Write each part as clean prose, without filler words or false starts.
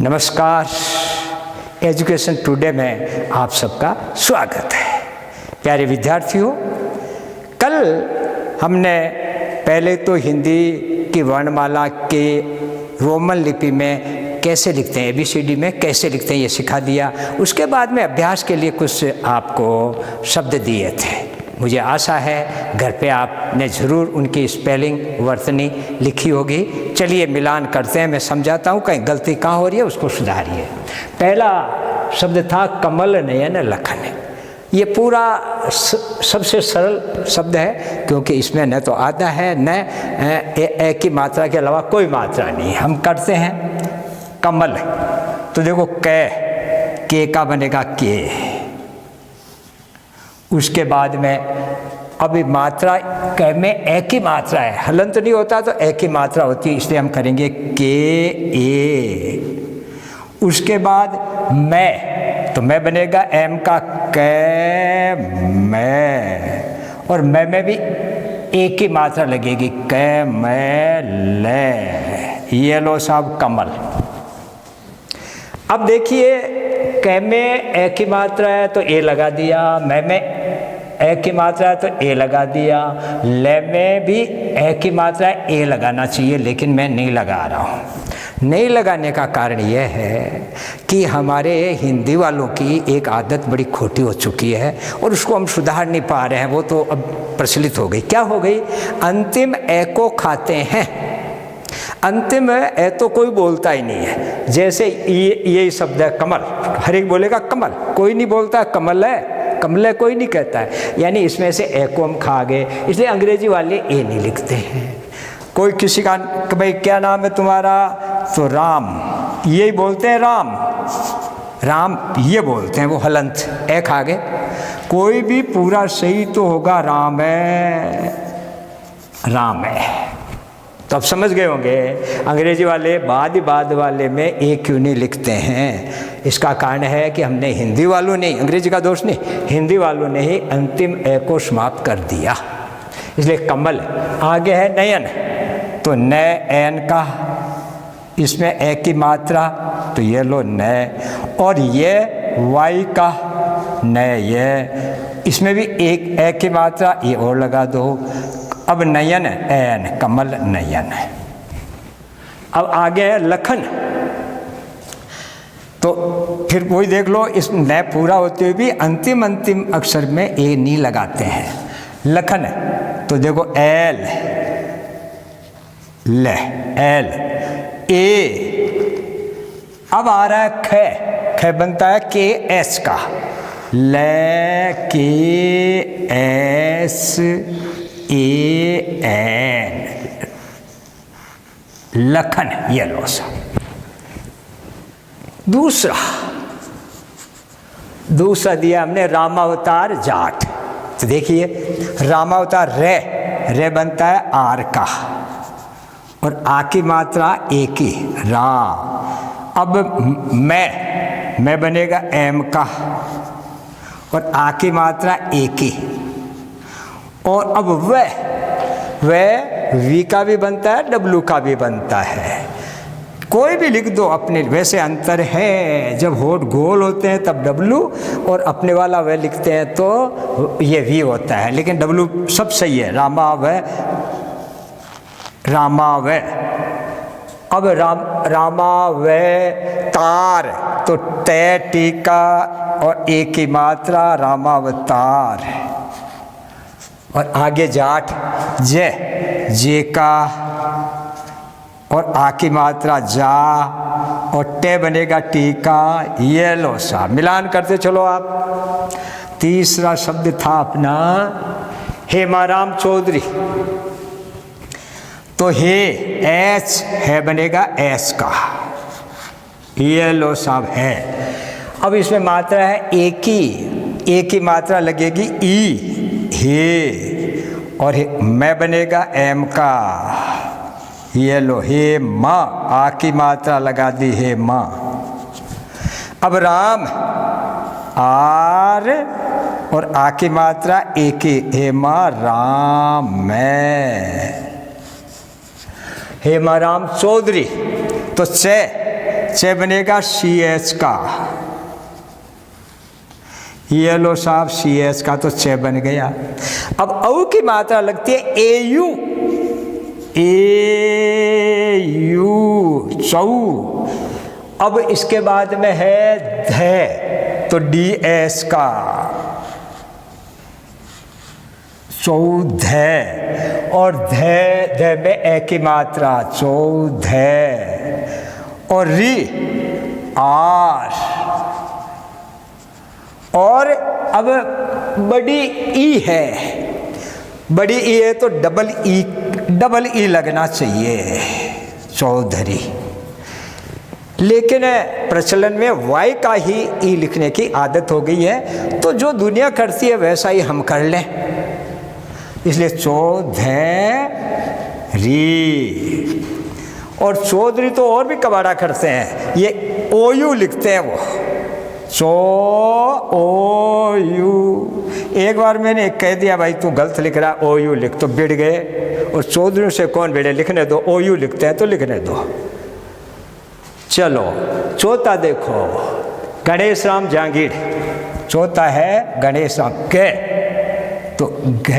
नमस्कार, education today में आप सबका स्वागत है। प्यारे विद्यार्थियों, कल हमने पहले तो हिंदी की वर्णमाला के रोमन लिपि में कैसे लिखते हैं, ABCD में कैसे लिखते हैं ये सिखा दिया। उसके बाद में अभ्यास के लिए कुछ आपको शब्द दिए थे। मुझे आशा है घर पे आपने ज़रूर उनकी स्पेलिंग वर्तनी लिखी होगी। चलिए मिलान करते हैं, मैं समझाता हूँ कहीं गलती कहाँ हो रही है उसको सुधारिए। पहला शब्द था कमल नयन लखन। ये पूरा सबसे सरल शब्द है क्योंकि इसमें न तो आधा है न ए की मात्रा के अलावा कोई मात्रा नहीं। हम करते हैं कमल, तो देखो के का बनेगा के। उसके बाद में अभी मात्रा क में ए की मात्रा है, हलंत नहीं होता तो ए की मात्रा होती है, इसलिए हम करेंगे के ए। उसके बाद मैं, तो मैं बनेगा एम का कै मैं, और मैं में भी ए की मात्रा लगेगी कै मैं ले। ये लो साहब कमल। अब देखिए कै में ए की मात्रा है तो ए लगा दिया, मैं में ए की मात्रा है तो ए लगा दिया, ले में भी ए की मात्रा है ए लगाना चाहिए, लेकिन मैं नहीं लगा रहा हूँ। नहीं लगाने का कारण यह है कि हमारे हिंदी वालों की एक आदत बड़ी खोटी हो चुकी है और उसको हम सुधार नहीं पा रहे हैं। वो तो अब प्रचलित हो गई। क्या हो गई? अंतिम ए को खाते हैं। अंतिम ए तो कोई बोलता ही नहीं है। जैसे ये शब्द है कमल, हर एक बोलेगा कमल, कोई नहीं बोलता कमल है, कमल है कोई नहीं कहता है। यानी इसमें से ए को हम खा गए, इसलिए अंग्रेजी वाले ए नहीं लिखते हैं। कोई किसी का भाई क्या नाम है तुम्हारा, तो राम, यही बोलते हैं राम, राम ये बोलते हैं, वो हलंत ए खा गए। कोई भी पूरा सही तो होगा राम है, राम है। तो अब समझ गए होंगे अंग्रेजी वाले बाद वाले में ए क्यों नहीं लिखते हैं। इसका कारण है कि हमने हिंदी वालों ने, अंग्रेजी का दोष नहीं, हिंदी वालों ने ही अंतिम ए को समाप्त कर दिया, इसलिए कमल। आगे है नयन, तो नयन का, इसमें ए की मात्रा तो ये लो नय, और ये वाई का नय, ये इसमें भी एक ए की मात्रा ये और लगा दो। अब नयन एन, कमल नयन। अब आगे है लखन, तो फिर वही देख लो, इस न पूरा होते हुए भी अंतिम अक्षर में ए नहीं लगाते हैं। लखन, तो देखो एल ले, एल ए। अब आ रहा है ख, ख बनता है के एस का, ले के एस ए एन, लखन। ये लो सा। दूसरा दिया हमने रामावतार जाट। तो देखिए रामावतार रे बनता है आर का, और आ की मात्रा ए की, रा। अब मैं बनेगा एम का, और आ की मात्रा ए की, और अब वह वी का भी बनता है, डब्लू का भी बनता है। कोई भी लिख दो अपने, वैसे अंतर है, जब होठ गोल होते हैं तब डब्लू, और अपने वाला वह लिखते हैं तो ये वी होता है, लेकिन डब्लू सब सही है। रामा व। अब रामा व तार, तो तय टीका और ए की मात्रा, रामावतार। और आगे जाट, जे का, और आ की मात्रा जा, और टे बनेगा टीका। ये लो सा। मिलान करते चलो आप। तीसरा शब्द था अपना हेमाराम चौधरी, तो हे एच है बनेगा एस का। ये लो साहब है। अब इसमें मात्रा है ए की मात्रा लगेगी ई, हे, और मैं बनेगा एम का। ये लो हे माँ, आ की मात्रा लगा दी हे माँ। अब राम आर, और आ की मात्रा ए की, हे माँ राम मैं। हेमाराम चौधरी, तो च बनेगा CH का, ये लो साहब CH का तो च बन गया। अब औ की मात्रा लगती है AU, AU चौ। अब इसके बाद में है ध, तो DS का चौध, और ध में ए की मात्रा चौध, और री आर, और अब बड़ी ई है, बड़ी ई है तो डबल ई लगना चाहिए, चौधरी। लेकिन प्रचलन में वाई का ही ई लिखने की आदत हो गई है, तो जो दुनिया करती है वैसा ही हम कर लें, इसलिए चौधरी। और चौधरी तो और भी कबाड़ा करते हैं, ये OU लिखते हैं वो, OU। एक बार मैंने कह दिया भाई तू गलत लिख रहा, OU लिख, तो बिड़ गए। और चौधरी से कौन बिड़े, लिखने दो, OU लिखते हैं तो लिखने दो। चलो चौथा देखो, गणेश राम जहांगीर। चौथा है गणेश राम, ग, तो घ,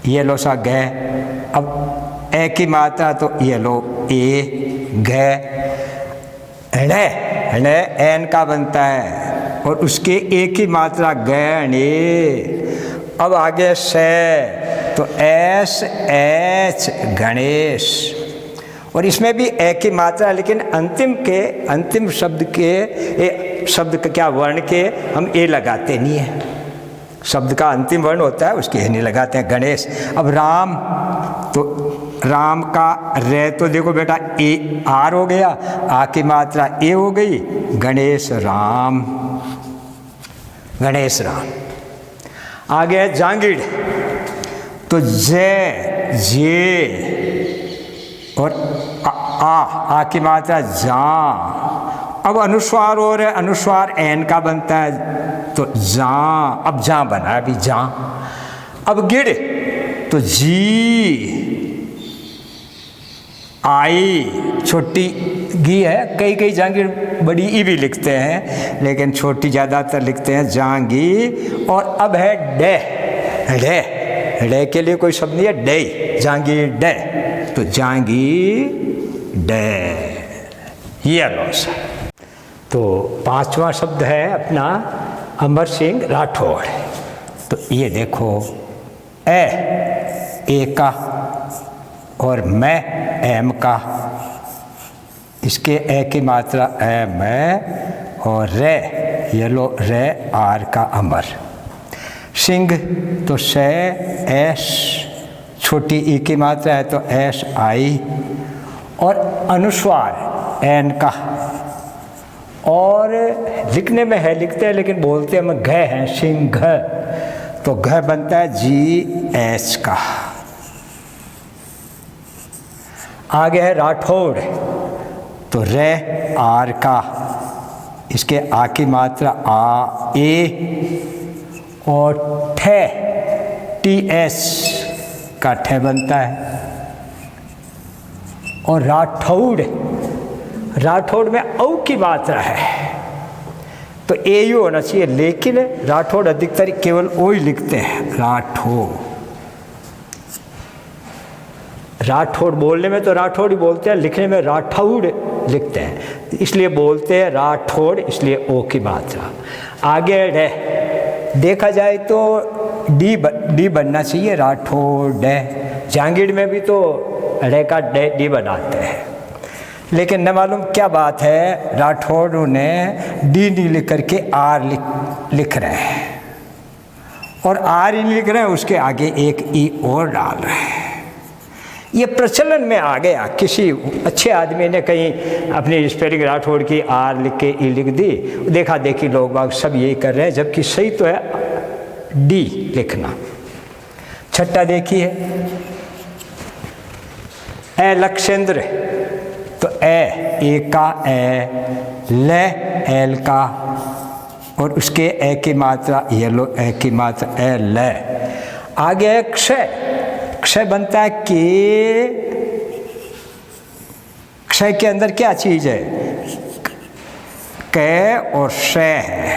ये लो सा घ। अब ए की मात्रा तो ये लो ए, घ। ण, ण एन का बनता है, और उसके ए की मात्रा गणे। अब आगे से तो एस एच गणेश, और इसमें भी ए की मात्रा, लेकिन अंतिम शब्द का क्या वर्ण के हम ए लगाते नहीं है, शब्द का अंतिम वर्ण होता है उसके ए नहीं लगाते हैं, गणेश। अब राम, तो राम का रे, तो देखो बेटा ए आर हो गया, आ की मात्रा ए हो गई, गणेश राम, गणेश राम। आगे जहांगीर, तो जे, और आ की मात्रा जा। अब अनुस्वार और है, अनुस्वार एन का बनता है, तो जा, अब जा बना अभी जा। अब गिड़, तो जी आई, छोटी गी है, कई जहांगीर बड़ी ई भी लिखते हैं, लेकिन छोटी ज़्यादातर लिखते हैं जहांगीर। और अब है डे, डे के लिए कोई शब्द नहीं है, डे, जहांगीर डे, तो जहांगीर डे, ये लो सा। तो पांचवा शब्द है अपना अमर सिंह राठौड़। तो ये देखो, ए का, और मैं एम का, इसके ए की मात्रा एम है, और रे, ये लो रे आर का अमर। सिंह, तो से एस, छोटी ई की मात्रा है तो एस आई, और अनुस्वार एन का, और लिखने में है, लिखते हैं लेकिन बोलते हैं घ हैं, सिंह, तो घ बनता है जी एस का। आगे है राठौड़, तो रे आर का, इसके आ की मात्रा आ ए, और ठे, टी एस का ठे बनता है। और राठौड़, राठौड़ में औ की मात्रा है, तो एयू होना चाहिए, लेकिन राठौड़ अधिकतर केवल ओ ही लिखते हैं, राठौड़ बोलने में तो राठौड़ ही बोलते हैं, लिखने में राठौड़ लिखते हैं, इसलिए बोलते हैं राठौड़, इसलिए ओ की मात्रा। आगे रे, देखा जाए तो डी बनना चाहिए, राठौड़ डे। जहांगीर में भी तो रे का डी बनाते हैं, लेकिन न मालूम क्या बात है, राठौड़ ने डी नहीं लिख करके आर लिख रहे हैं, और आर ही लिख रहे हैं, उसके आगे एक ई और डाल रहे हैं। ये प्रचलन में आ गया, किसी अच्छे आदमी ने कहीं अपनी स्पेलिंग राठौड़ की आर लिख के ई लिख दी, देखा देखी लोग बाग सब यही कर रहे हैं, जबकि सही तो है डी लिखना। छठा देखिए, ए लक्षेंद्र, तो ए का ए, ले एल का, और उसके ए की मात्रा ये लो ए की मात्रा ए ले। आगे है क्षय, क्षय बनता है के, क्षय के अंदर क्या चीज है? कै और शय है।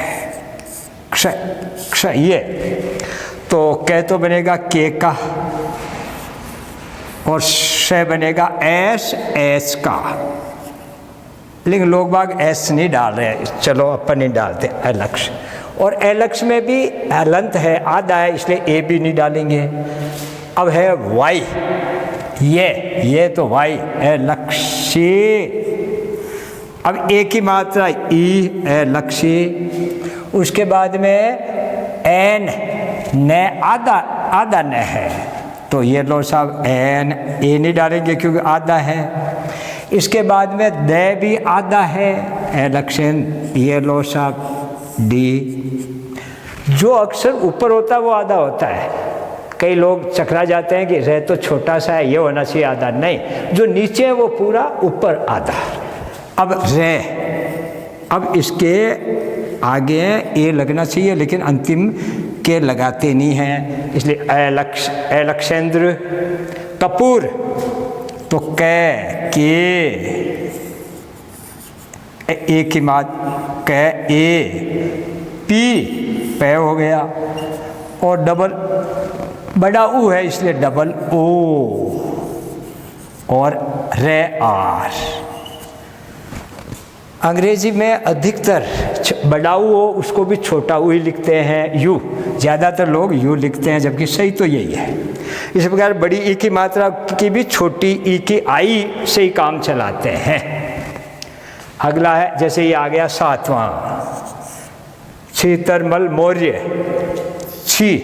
क्षय क्षय ये तो कै तो बनेगा के का और शय बनेगा एस एस का, लेकिन लोग बाग एस नहीं डाल रहे हैं, चलो अपन नहीं डालते अलक्ष। और अलक्ष में भी हलंत है, आधा है, इसलिए ए भी नहीं डालेंगे। अब है वाई, ये तो वाई अलक्षी। अब ए की मात्रा ई अलक्षी, उसके बाद में एन न आधा न है, तो ये लो साहब एन, ए नहीं डालेंगे क्योंकि आधा है। इसके बाद में द भी आधा है एलक्षण, ये लो साहब डी। जो अक्षर ऊपर होता है वो आधा होता है। कई लोग चकरा जाते हैं कि रे तो छोटा सा है, ये होना चाहिए आधा, नहीं, जो नीचे है वो पूरा, ऊपर आधा। अब रे, अब इसके आगे ए लगना चाहिए, लेकिन अंतिम के लगाते नहीं हैं, इसलिए अलक्षेंद्र। कपूर तो कै के ए की मात कै ए, पी पै हो गया, और डबल बड़ा ऊ है इसलिए डबल ओ, और रे आर। अंग्रेजी में अधिकतर बड़ा ऊ हो उसको भी छोटा ऊ ही लिखते हैं, यू, ज़्यादातर लोग यू लिखते हैं, जबकि सही तो यही है। इस प्रकार बड़ी ई की मात्रा की भी छोटी ई की आई से ही काम चलाते हैं। अगला है, जैसे ये आ गया सातवां, छीतरमल मौर्य, छी,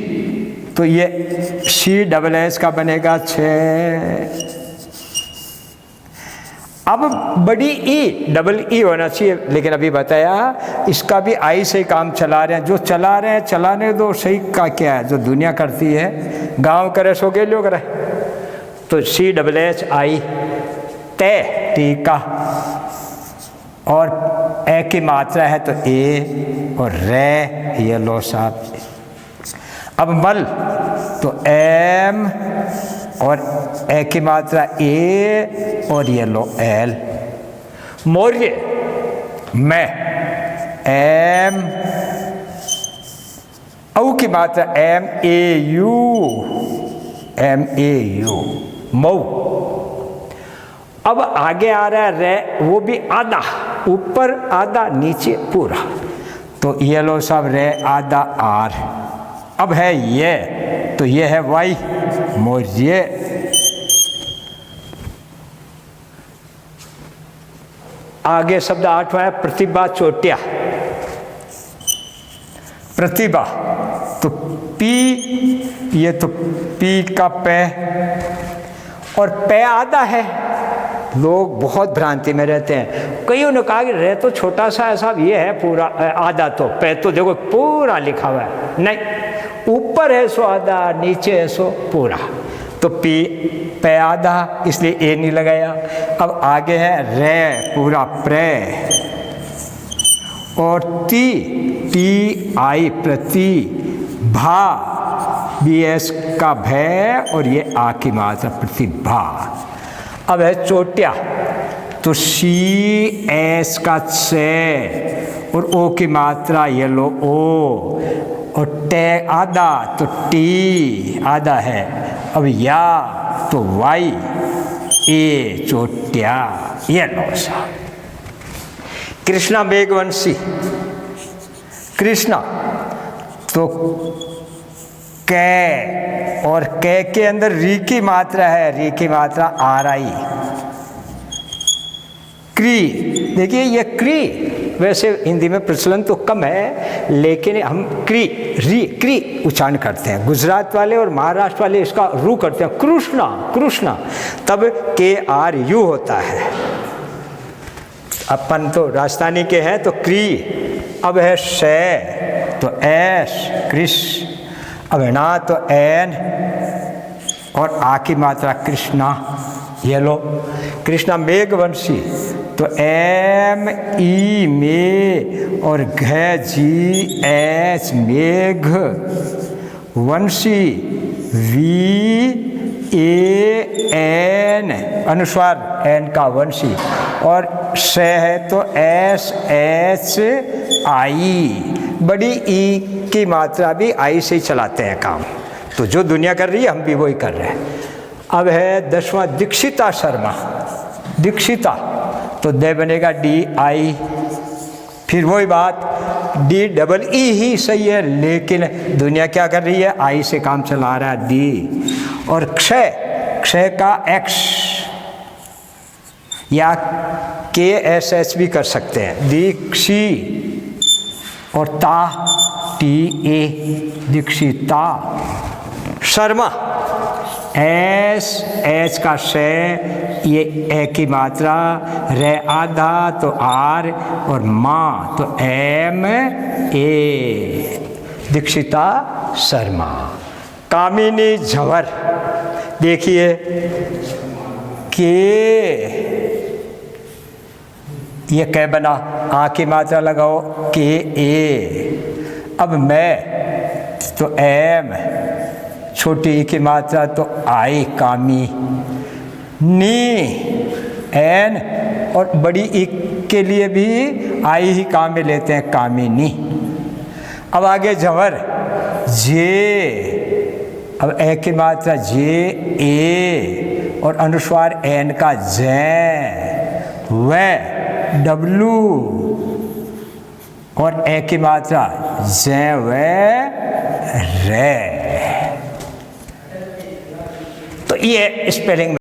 तो ये शी डबल एस का बनेगा छः। अब बड़ी ई डबल ई होना चाहिए, लेकिन अभी बताया इसका भी आई से काम चला रहे हैं। जो चला रहे हैं चलाने दो, सही का क्या है, जो दुनिया करती है, गांव करे सो के लोग रहे, तो सी डबल एच आई, तय टीका, और ए की मात्रा है तो ए, और रे ये लो साहब। अब मल तो एम, और ए की मात्रा ए, और ये लो एल। मौर्य मैं, एम, औ की मात्रा M A U, M A U, Mau. अब आगे आ रहा है रे, वो भी आधा, ऊपर आधा नीचे पूरा, तो ये लो सब रे आधा आर। अब है ये, तो ये है वाई, मौर्य। आगे शब्द आठवां है प्रतिभा चोटिया। प्रतिभा तो पी, ये तो पी का पै, और पै आधा है। लोग बहुत भ्रांति में रहते हैं। कईयों ने कहा कि रे तो छोटा सा है साहब, ये है पूरा आधा, तो पै तो देखो पूरा लिखा हुआ है, नहीं, ऊपर है सो आधा, नीचे है सो पूरा, तो पी पै आधा, इसलिए ए नहीं लगाया। अब आगे है रे पूरा प्रे, और ती टी आई प्रति, भा बी एस का भय, और ये आ की मात्रा प्रतिभा। अब है चोटिया, तो सी एस का से, और ओ की मात्रा ये लो ओ, और टे आधा तो टी आधा है। अब या तो वाई, ए चोटिया, ये लो सा। कृष्णा मेघवंशी, कृष्णा तो कै, और कै के अंदर री की मात्रा है, री की मात्रा आर आई। क्री, देखिए ये क्री वैसे हिंदी में प्रचलन तो कम है, लेकिन हम क्री री क्री उच्चारण करते हैं। गुजरात वाले और महाराष्ट्र वाले इसका रू करते हैं, कृष्णा कृष्णा, तब के आर यू होता है। अपन तो राजस्थानी के हैं तो क्री। अब है शे, तो एश कृष। अब ना तो एन, और आ की मात्रा कृष्णा, ये लो। कृष्णा मेघवंशी, तो एम ई में, और घ जी एच मेघ, वंशी वी ए एन, अनुस्वार एन का वंशी, और श है तो एस एच आई, बड़ी ई की मात्रा भी आई से ही चलाते हैं काम। तो जो दुनिया कर रही है हम भी वही कर रहे हैं। अब है 10वां दीक्षिता शर्मा। दीक्षिता तो दे बनेगा डी आई, फिर वही बात डी डबल ई ही सही है, लेकिन दुनिया क्या कर रही है, आई से काम चला रहा है डी। और क्षय, क्षय का एक्स या के एस एच भी कर सकते हैं, दीक्षी, और ता T A, Dikshita. Sharma S H का शय, ये ए की मात्रा, रे आधा तो आर, और माँ तो एम ए, दीक्षिता शर्मा। कामिनी झंवर, देखिए के, ये कै बना, आ की मात्रा लगाओ के ए। अब मैं तो एम, छोटी ई की मात्रा तो आई, कामी, नी एन, और बड़ी ई के लिए भी आई ही काम में लेते हैं, कामिनी। अब आगे झंवर जे, अब ए की मात्रा जे ए, और अनुस्वार एन का जै, वै डब्लू, और ए की मात्रा जै वै रे। तो ये स्पेलिंग